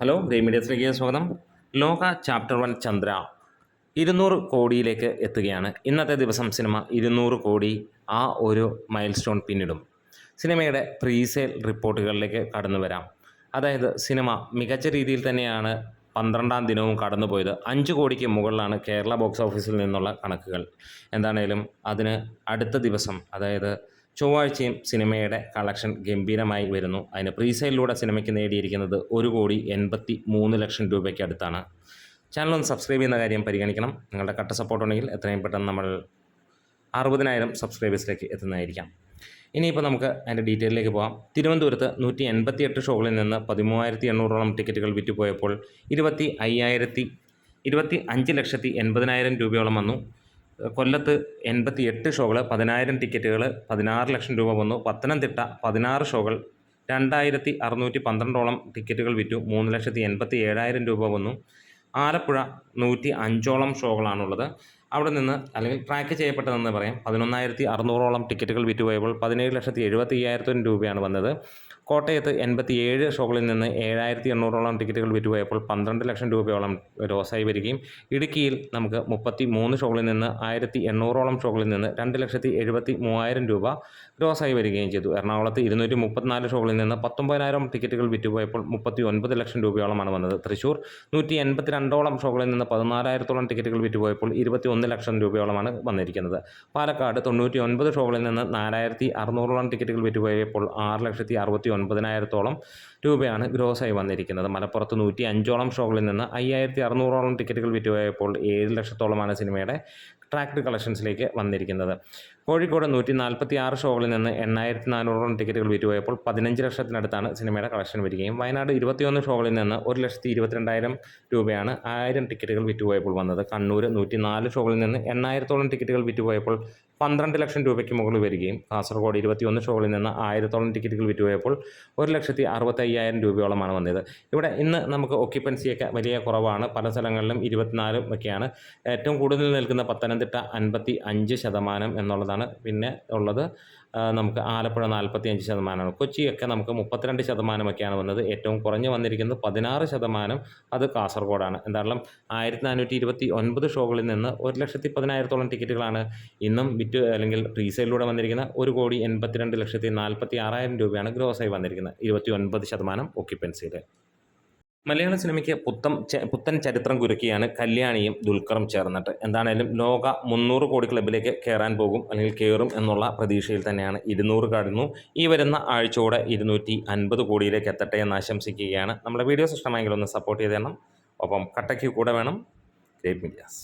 Hello great മീഡിയസിലേക്ക് സ്വാഗതം. ലോക chapter 1 Chandra 200 കോടിയിലേക്ക് എത്തുകയാണ്. ഇന്നത്തെ ദിവസം സിനിമ 200 കോടി ആ ഒരു മൈൽ സ്റ്റോൺ പിന്നിടും. സിനിമയുടെ പ്രീസെയിൽ റിപ്പോർട്ടുകളിലേക്ക് കടന്നു വരാം. അതായത് സിനിമ മികച്ച രീതിയിൽ തന്നെയാണ് 12-ാം ദിനവും കടന്നുപോയത്. 5 കോടിക്ക് മുകളിലാണ് കേരള ബോക്സ് ഓഫീസിൽ നിന്നുള്ള കണക്കുകൾ. എന്താണേലും അതിന് അടുത്ത ദിവസം അതായത് ചൊവ്വാഴ്ചയും സിനിമയുടെ കളക്ഷൻ ഗംഭീരമായി വരുന്നു. അതിന് പ്രീസെയിലൂടെ സിനിമയ്ക്ക് നേടിയിരിക്കുന്നത് 1,83,00,000 രൂപയ്ക്ക് അടുത്താണ്. ചാനലൊന്ന് സബ്സ്ക്രൈബ് ചെയ്യുന്ന കാര്യം പരിഗണിക്കണം. നിങ്ങളുടെ കട്ട സപ്പോർട്ട് ഉണ്ടെങ്കിൽ എത്രയും പെട്ടെന്ന് നമ്മൾ 60,000 സബ്സ്ക്രൈബേഴ്സിലേക്ക് എത്തുന്നതായിരിക്കാം. ഇനിയിപ്പോൾ നമുക്ക് അതിൻ്റെ ഡീറ്റെയിലേക്ക് പോകാം. തിരുവനന്തപുരത്ത് 188 ഷോകളിൽ നിന്ന് 13,800ഓളം ടിക്കറ്റുകൾ വിറ്റുപോയപ്പോൾ 25,80,000 രൂപയോളം വന്നു. കൊല്ലത്ത് 88 ഷോകൾ 10,000 ടിക്കറ്റുകൾ 16 ലക്ഷം രൂപ വന്നു. പത്തനംതിട്ട 16 ഷോകൾ 2,612ഓളം ടിക്കറ്റുകൾ വിറ്റു 3,87,000 രൂപ വന്നു. ആലപ്പുഴ 105ഓളം ഷോകളാണുള്ളത്. അവിടെ നിന്ന് അല്ലെങ്കിൽ ട്രാക്ക് ചെയ്യപ്പെട്ടതെന്ന് പറയാം 11,600ഓളം ടിക്കറ്റുകൾ വിറ്റുപോയപ്പോൾ 17,75,000 രൂപയാണ് വന്നത്. കോട്ടയത്ത് 87 ഷോകളിൽ നിന്ന് 7,800ഓളം ടിക്കറ്റുകൾ വിറ്റുപോയപ്പോൾ 12 ലക്ഷം രൂപയോളം ഗ്രോസായി വരികയും ഇടുക്കിയിൽ നമുക്ക് 33 ഷോകളിൽ നിന്ന് 1,800ഓളം ഷോകളിൽ നിന്ന് 2,73,000 രൂപ ഗ്രോസായി വരികയും ചെയ്തു. എറണാകുളത്ത് 234 ഷോകളിൽ നിന്ന് 19,000 ടിക്കറ്റുകൾ വിറ്റുപോയപ്പോൾ 39 ലക്ഷം രൂപയോളമാണ് വന്നത്. തൃശ്ശൂർ 182ഓളം ഷോകളിൽ നിന്ന് 14,000ഓളം ടിക്കറ്റുകൾ വിറ്റുപോയപ്പോൾ 21 ലക്ഷം രൂപയോളമാണ് വന്നിരിക്കുന്നത്. പാലക്കാട് 99 ഷോകളിൽ നിന്ന് 4,600ഓളം ടിക്കറ്റുകൾ വിറ്റുപോയപ്പോൾ 6,69,000 രൂപയാണ് ഗ്രോസായി വന്നിരിക്കുന്നത്. മലപ്പുറത്ത് 105ഓളം ഷോകളിൽ നിന്ന് 5,600ഓളം ടിക്കറ്റുകൾ വിറ്റുപോയപ്പോൾ 7 ലക്ഷത്തോളമാണ് സിനിമയുടെ ട്രാക്ഡ് കളക്ഷൻസിലേക്ക് വന്നിരിക്കുന്നത്. കോഴിക്കോട് 146 ഷോകളിൽ നിന്ന് 8,400ഓളം ടിക്കറ്റുകൾ വിറ്റുപോയപ്പോൾ 15 ലക്ഷത്തിനടുത്താണ് സിനിമയുടെ കളക്ഷൻ വരികയും വയനാട് 21 ഷോകളിൽ നിന്ന് 1,22,000 രൂപയാണ് 1000 ടിക്കറ്റുകൾ വിറ്റുപോയപ്പോൾ വന്നത്. കണ്ണൂർ 104 ഷോകളിൽ നിന്ന് 8,000ഓളം ടിക്കറ്റുകൾ വിറ്റുപോയപ്പോൾ 12 ലക്ഷം രൂപയ്ക്ക് മുകളിൽ വരികയും കാസർഗോഡ് 21 ഷോകളിൽ നിന്ന് 1,000ഓളം ടിക്കറ്റുകൾ വിറ്റുപോയപ്പോൾ 1,65,000 രൂപയോളമാണ് വന്നത്. ഇവിടെ ഇന്ന് നമുക്ക് ഒക്യുപ്പൻസിയൊക്കെ വലിയ കുറവാണ്. പല സ്ഥലങ്ങളിലും 24 ഒക്കെയാണ്. ഏറ്റവും കൂടുതൽ നിൽക്കുന്ന പത്തനംതിട്ട 55% എന്നുള്ളതാണ്. പിന്നെ ഉള്ളത് നമുക്ക് ആലപ്പുഴ 45%. കൊച്ചിയൊക്കെ നമുക്ക് 32% ഒക്കെയാണ് വന്നത്. ഏറ്റവും കുറഞ്ഞ് വന്നിരിക്കുന്നത് 16%, അത് കാസർഗോഡാണ്. എന്തായാലും 1,429 ഷോകളിൽ നിന്ന് 1,10,000ഓളം ടിക്കറ്റുകളാണ് ഇന്നും വിറ്റ് അല്ലെങ്കിൽ പ്രീസെയിലൂടെ വന്നിരിക്കുന്ന 1,82,46,000 രൂപയാണ് ഗ്രോസായി വന്നിരിക്കുന്നത്. 29% ഒക്യുപ്പൻസിയിൽ. മലയാള സിനിമയ്ക്ക് പുത്തൻ ചരിത്രം കുറിക്കുകയാണ് കല്യാണിയും ദുൽഖറും ചേർന്നിട്ട്. എന്താണേലും ലോക 300 കോടി ക്ലബിലേക്ക് കയറാൻ പോകും അല്ലെങ്കിൽ കയറും എന്നുള്ള പ്രതീക്ഷയിൽ തന്നെയാണ്. 200 കടന്നു. ഈ വരുന്ന ആഴ്ചയോടെ 250 കോടിയിലേക്ക് എത്തട്ടെ എന്ന് ആശംസിക്കുകയാണ്. നമ്മുടെ വീഡിയോസ് ഇഷ്ടമായെങ്കിൽ ഒന്ന് സപ്പോർട്ട് ചെയ്ത് തരണം. ഒപ്പം കട്ടയ്ക്ക് കൂടെ വേണം. Great medias.